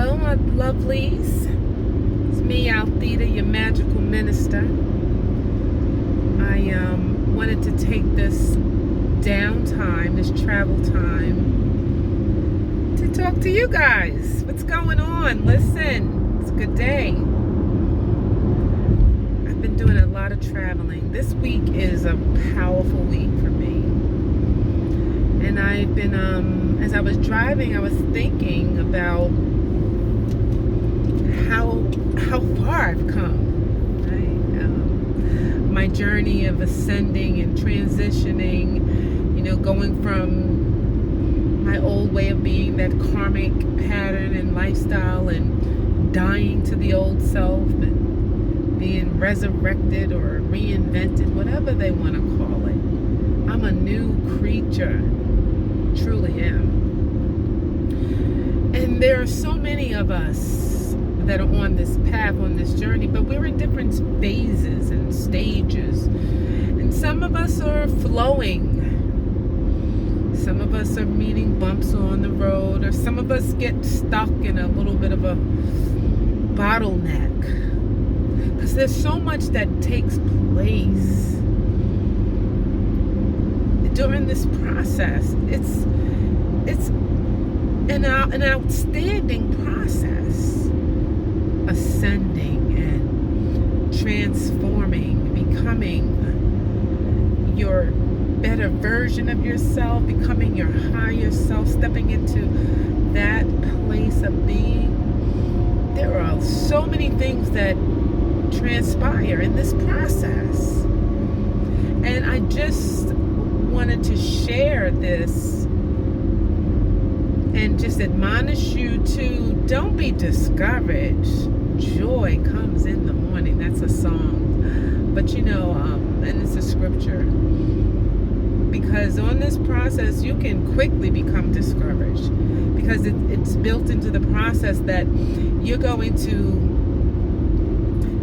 Hello, my lovelies. It's me, Althea, your magical minister. I wanted to take this downtime, this travel time, to talk to you guys. What's going on? Listen, it's a good day. I've been doing a lot of traveling. This week is a powerful week for me. And I've been, as I was driving, I was thinking about how far I've come, right? My journey of ascending and transitioning, going from my old way of being, that karmic pattern and lifestyle, and dying to the old self and being resurrected or reinvented, whatever they want to call it. I'm a new creature, truly am. And there are so many of us that are on this path, on this journey, but we're in different phases and stages. And some of us are flowing. Some of us are meeting bumps on the road, or some of us get stuck in a little bit of a bottleneck. Because there's so much that takes place during this process. It's an outstanding process. Ascending and transforming, becoming your better version of yourself, becoming your higher self, stepping into that place of being. There are so many things that transpire in this process. And I just wanted to share this and just admonish you to don't be discouraged. Joy comes in the morning. That's a song. But and it's a scripture. Because on this process, you can quickly become discouraged. Because it's built into the process that you're going to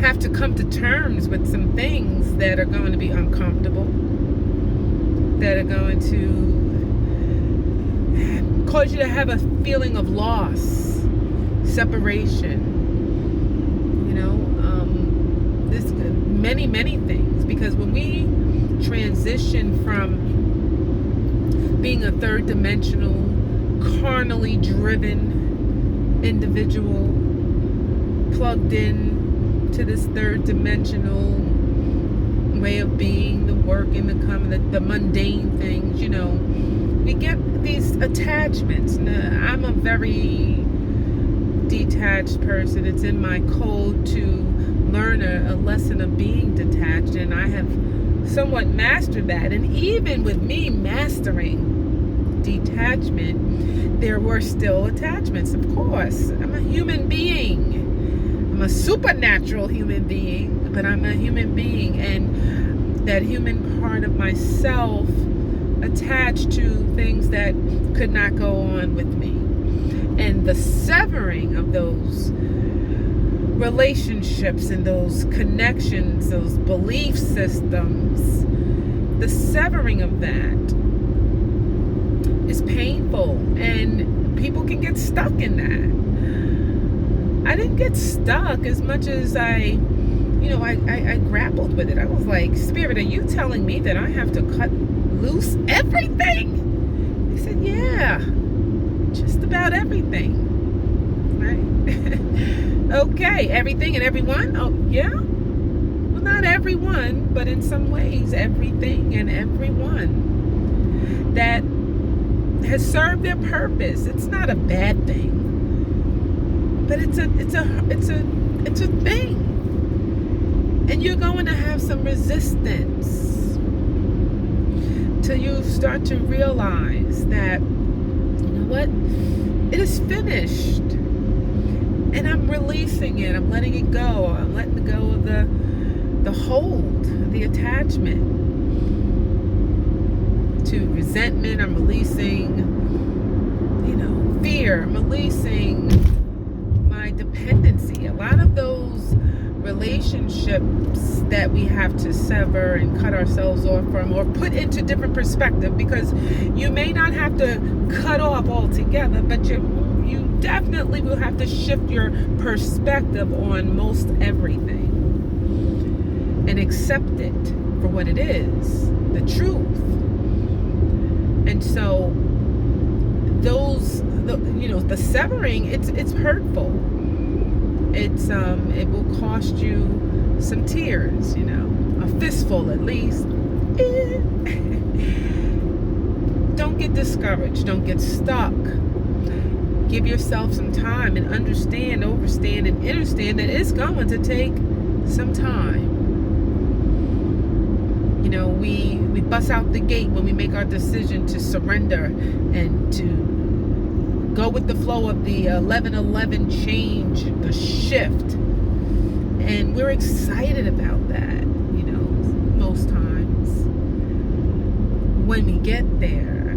have to come to terms with some things that are going to be uncomfortable. That are going to cause you to have a feeling of loss, separation, there's many things. Because when we transition from being a third dimensional, carnally driven individual, plugged in to this third dimensional way of being, the work and the coming, the mundane things, we get these attachments. Now, I'm a very detached person. It's in my code to learn a lesson of being detached, and I have somewhat mastered that. And even with me mastering detachment, there were still attachments, of course. I'm a human being. I'm a supernatural human being, but I'm a human being, and that human part of myself attached to things that could not go on with me. And the severing of those relationships and those connections, those belief systems, the severing of that is painful, and people can get stuck in that. I didn't get stuck as much as I grappled with it. I was like, Spirit, are you telling me that I have to cut loose everything? He said, yeah, just about everything, right? Okay, everything and everyone? Oh, yeah? Well, not everyone, but in some ways, everything and everyone that has served their purpose. It's not a bad thing, but it's a thing. And you're going to have some resistance till you start to realize that, what? It is finished. And I'm releasing it. I'm letting it go. I'm letting go of the hold, the attachment to resentment. I'm releasing, fear. I'm releasing my dependency. A lot of those relationships that we have to sever and cut ourselves off from, or put into different perspective, because you may not have to cut off altogether, but you definitely will have to shift your perspective on most everything and accept it for what it is, the truth. And so the severing, it's hurtful. It will cost you some tears, a fistful at least. Don't get discouraged. Don't get stuck. Give yourself some time and understand, overstand, and understand that it's going to take some time. We bust out the gate when we make our decision to surrender and to go with the flow of the 11:11 change, the shift. And we're excited about that, most times when we get there.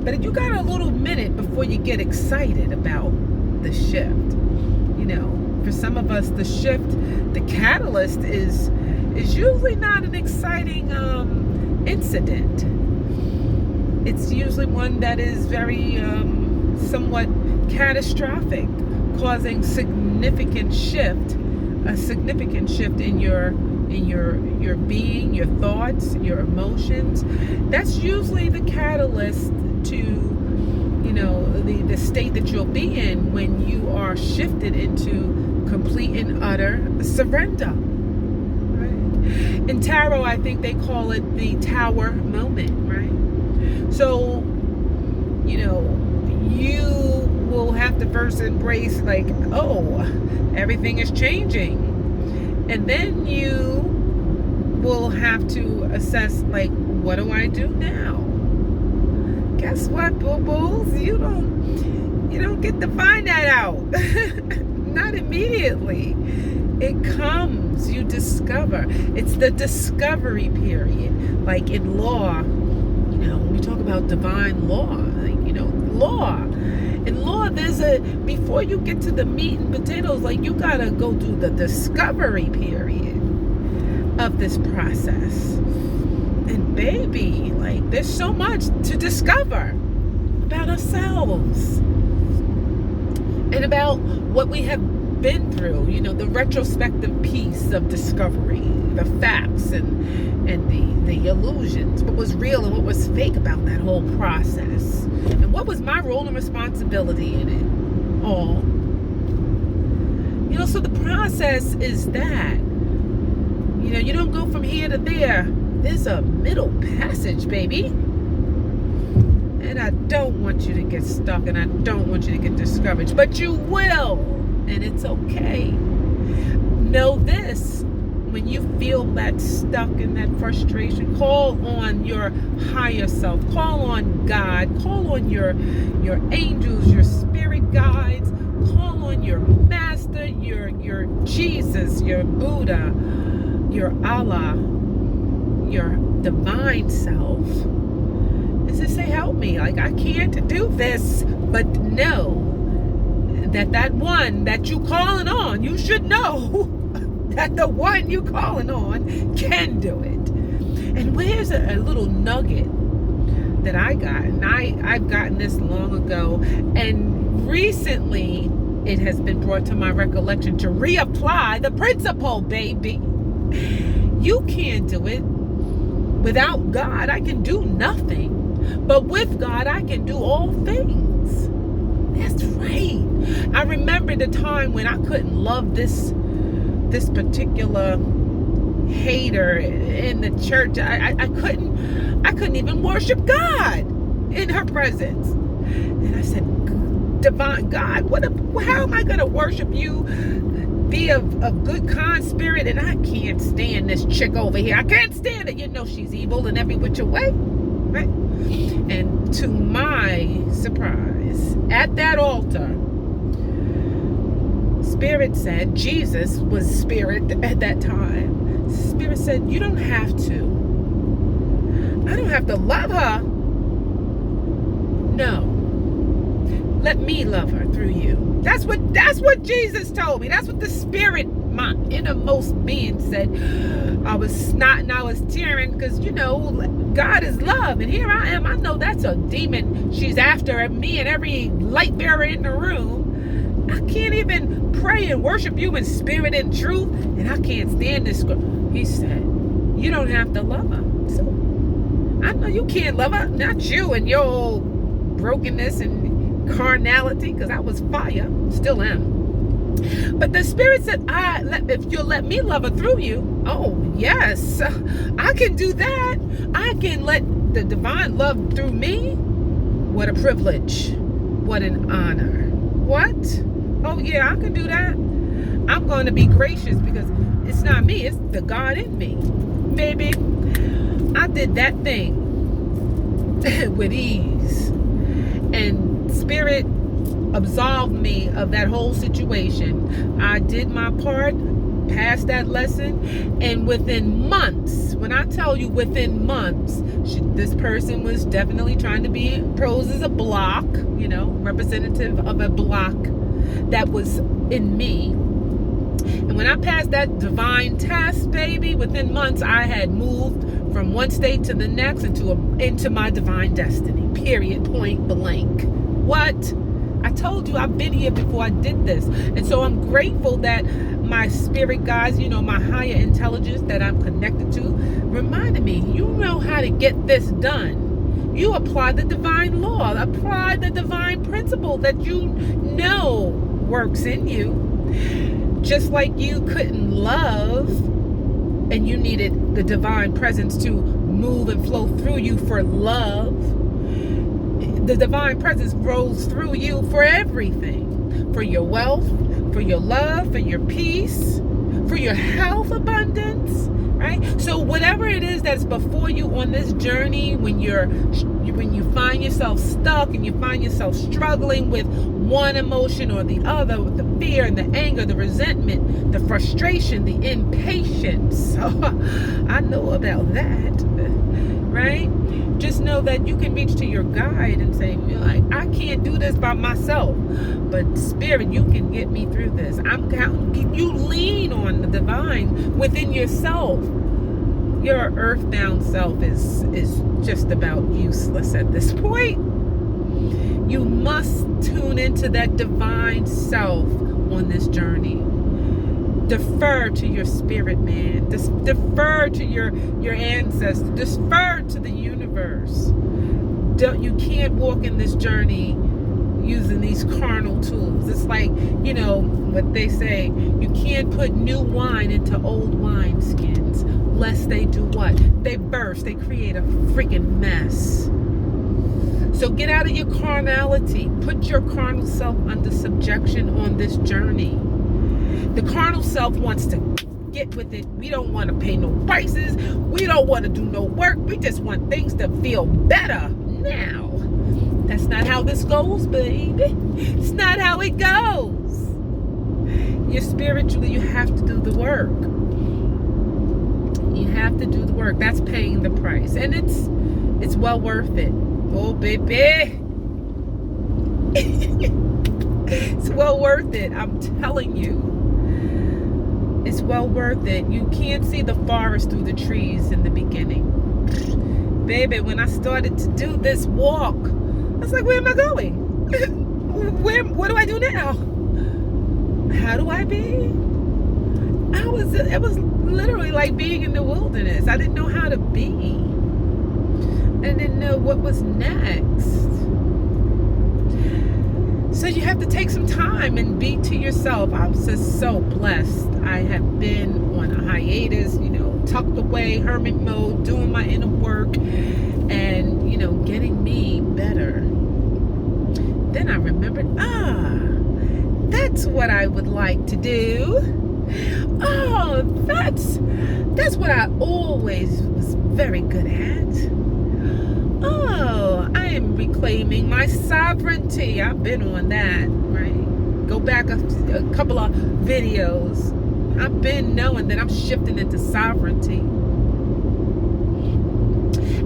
But you got a little minute before you get excited about the shift. For some of us, the shift, the catalyst is usually not an exciting incident. It's usually one that is very somewhat catastrophic, causing a significant shift in your being, your thoughts, your emotions. That's usually the catalyst to the state that you'll be in when you are shifted into complete and utter surrender. Right? In tarot, I think they call it the tower moment, right? So you will have to first embrace everything is changing, and then you will have to assess what do I do now? Guess what, boo-boos? You don't get to find that out. Not immediately. It comes, you discover. It's the discovery period. Like in law, when we talk about divine law, law. In law, before you get to the meat and potatoes, you gotta go through the discovery period of this process. And baby, there's so much to discover about ourselves and about what we have been through, the retrospective piece of discovery, the facts and the illusions, what was real and what was fake about that whole process, and what was my role and responsibility in it all. So the process is that, you don't go from here to there. There's a middle passage, baby. And I don't want you to get stuck, and I don't want you to get discouraged, but you will, and it's okay. Know this: when you feel that stuck and that frustration, call on your higher self, call on God, call on your angels, your spirit guides, call on your master, your Jesus, your Buddha, your Allah, your divine self. Is to say, help me. I can't do this, but know that one that you calling on, you should know that the one you calling on can do it. And where's a little nugget that I got, and I've gotten this long ago, and recently it has been brought to my recollection to reapply the principle, baby. You can't do it. Without God, I can do nothing. But with God, I can do all things. That's right. I remember the time when I couldn't love this particular hater in the church. I couldn't even worship God in her presence. And I said, divine God, how am I going to worship you? Be of good kind spirit, and I can't stand this chick over here. I can't stand it. She's evil in every which way, right? And to my surprise, at that altar, Spirit said, Jesus was Spirit at that time. Spirit said, you don't have to. I don't have to love her. No. Let me love her through you. That's what Jesus told me. That's what the Spirit my innermost being said, I was snotting, I was tearing, because God is love, and here I am. I know that's a demon. She's after me and every light bearer in the room. I can't even pray and worship you in spirit and truth, and I can't stand this girl. He said, you don't have to love her. So I know you can't love her, not you and your old brokenness and carnality, because I was fire, still am. But the Spirit said, if you'll let me love her through you, oh yes, I can do that. I can let the divine love through me. What a privilege. What an honor. What? Oh yeah, I can do that. I'm going to be gracious, because it's not me, it's the God in me. Baby, I did that thing with ease. And Spirit absolved me of that whole situation. I did my part, passed that lesson, and within months, when I tell you within months, this person was definitely trying to be posed as a block, representative of a block that was in me. And when I passed that divine test, baby, within months, I had moved from one state to the next into my divine destiny. Period. Point blank. What? I told you I've been here before I did this. And so I'm grateful that my spirit guides, my higher intelligence that I'm connected to, reminded me, you know how to get this done. You apply the divine law, apply the divine principle that works in you. Just like you couldn't love and you needed the divine presence to move and flow through you for love, the divine presence rolls through you for everything. For your wealth, for your love, for your peace, for your health abundance, right? So whatever it is that's before you on this journey, when you find yourself stuck and you find yourself struggling with one emotion or the other, with the fear and the anger, the resentment, the frustration, the impatience. I know about that, right? Just know that you can reach to your guide and say, I can't do this by myself, but Spirit, you can get me through this. I'm counting. You lean on the divine within yourself. Your earthbound self is just about useless at this point. You must tune into that divine self on this journey. Defer to your spirit, man. Defer to your ancestors. Defer to the universe. You can't walk in this journey using these carnal tools. It's like, what they say, you can't put new wine into old wine skins, lest they do what? They burst. They create a freaking mess. So get out of your carnality. Put your carnal self under subjection on this journey. The carnal self wants to get with it. We don't want to pay no prices. We don't want to do no work. We just want things to feel better now. That's not how this goes, baby. It's not how it goes. You're spiritually, you have to do the work. You have to do the work. That's paying the price. And it's well worth it. Oh, baby. It's well worth it. I'm telling you. It's well worth it. You can't see the forest through the trees in the beginning. Baby, when I started to do this walk, I was like, where am I going? What do I do now? How do I be? It was literally like being in the wilderness. I didn't know how to be. I didn't know what was next. So you have to take some time and be to yourself. I'm just so blessed. I have been on a hiatus, tucked away, hermit mode, doing my inner work, and, getting me better. Then I remembered, that's what I would like to do. Oh, that's what I always was very good at. Oh, I am reclaiming my sovereignty. I've been on that, right? Go back a couple of videos. I've been knowing that I'm shifting into sovereignty.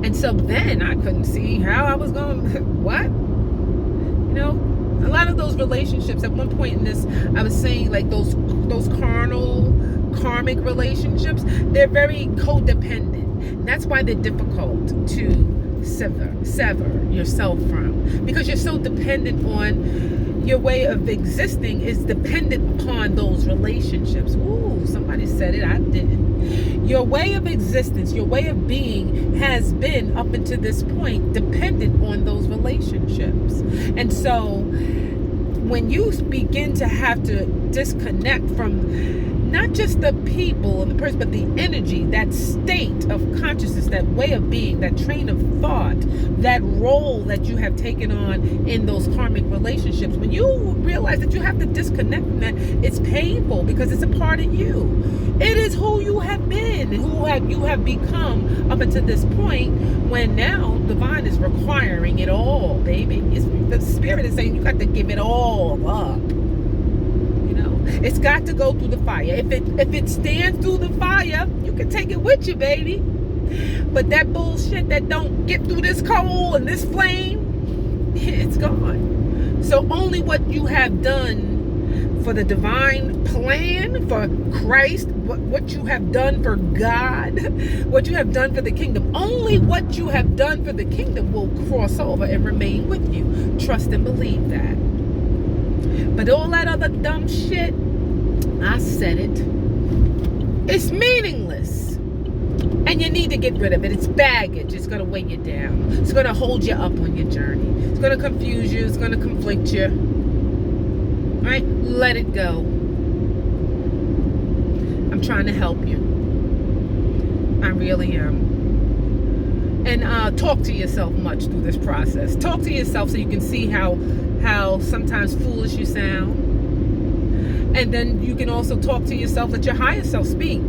And so then I couldn't see how I was going, what? A lot of those relationships, at one point in this, I was saying like those carnal karmic relationships, they're very codependent. And that's why they're difficult to sever yourself from, because you're so dependent on your way of existing is dependent upon those relationships. Ooh, somebody said it, I didn't. Your way of existence, your way of being has been up until this point dependent on those relationships. And so when you begin to have to disconnect from not just the people and the person, but the energy, that state of consciousness, that way of being, that train of thought, that role that you have taken on in those karmic relationships, when you realize that you have to disconnect from that, it's painful because it's a part of you. It is who you have been, you have become up until this point, when now divine is requiring it all, baby. The spirit is saying you got to give it all up. It's got to go through the fire. If it stands through the fire, you can take it with you, baby. But that bullshit that don't get through this coal and this flame, it's gone. So only what you have done for the divine plan, for Christ, what you have done for God, what you have done for the kingdom, only what you have done for the kingdom will cross over and remain with you. Trust and believe that. But all that other dumb shit, I said it, it's meaningless. And you need to get rid of it. It's baggage. It's going to weigh you down. It's going to hold you up on your journey. It's going to confuse you. It's going to conflict you. All right? Let it go. I'm trying to help you. I really am. And talk to yourself much through this process. Talk to yourself so you can see how sometimes foolish you sound. And then you can also talk to yourself, let your higher self speak.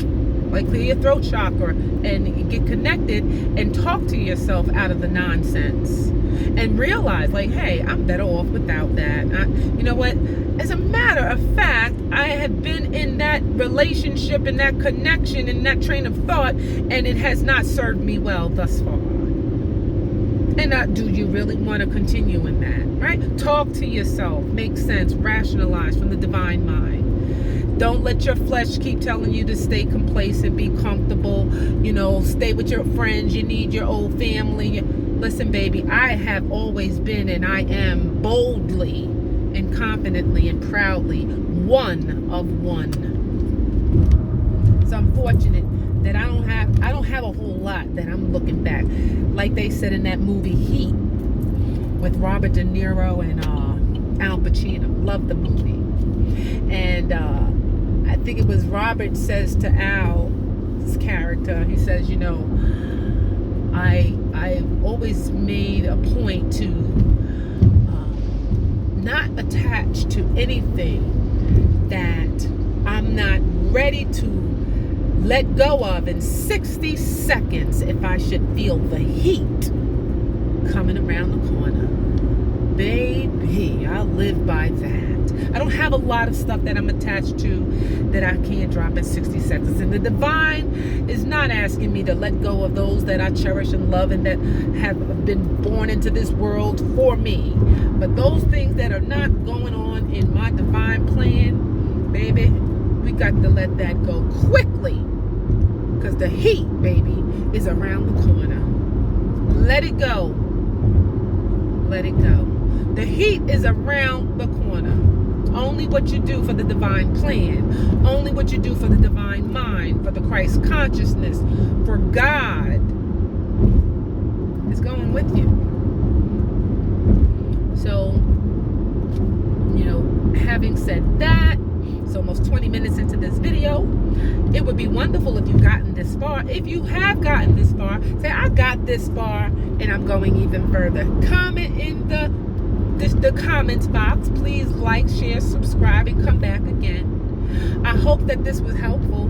Like clear your throat chakra and get connected and talk to yourself out of the nonsense. And realize, like, hey, I'm better off without that. You know what? As a matter of fact, I have been in that relationship, in that connection, in that train of thought, and it has not served me well thus far. And do you really want to continue in that, right? Talk to yourself, make sense, rationalize from the divine mind. Don't let your flesh keep telling you to stay complacent, be comfortable, stay with your friends, you need your old family. Listen, baby, I have always been, and I am boldly and confidently and proudly one of one. So I'm fortunate that I don't have a whole lot that I'm looking back. Like they said in that movie Heat with Robert De Niro and Al Pacino. Love the movie. And I think it was Robert says to Al's character, he says, I've always made a point to not attach to anything that I'm not ready to let go of in 60 seconds if I should feel the heat coming around the corner. Baby, I live by that. I don't have a lot of stuff that I'm attached to that I can't drop in 60 seconds. And the divine is not asking me to let go of those that I cherish and love and that have been born into this world for me. But those things that are not going on in my divine plan, baby, we got to let that go quickly. Because the heat, baby, is around the corner. Let it go. Let it go. The heat is around the corner. Only what you do for the divine plan, only what you do for the divine mind, for the Christ consciousness, for God, is going with you. So, having said that, it's almost 20 minutes into this video. It would be wonderful if you've gotten this far. If you have gotten this far, say, I got this far and I'm going even further. Comment in the comments box. Please like, share, subscribe, and come back again. I hope that this was helpful,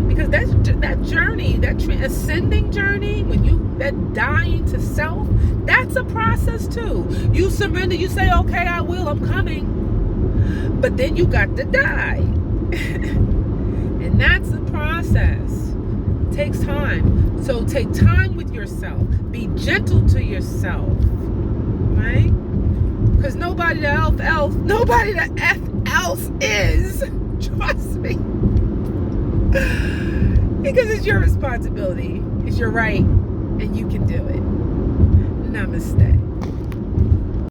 because that journey, that ascending journey, that dying to self, that's a process too. You surrender, you say, okay, I will, I'm coming. But then you got to die. And that's the process. It takes time. So take time with yourself. Be gentle to yourself. Right? Because nobody the F else is. Trust me. Because it's your responsibility. It's your right. And you can do it. Namaste.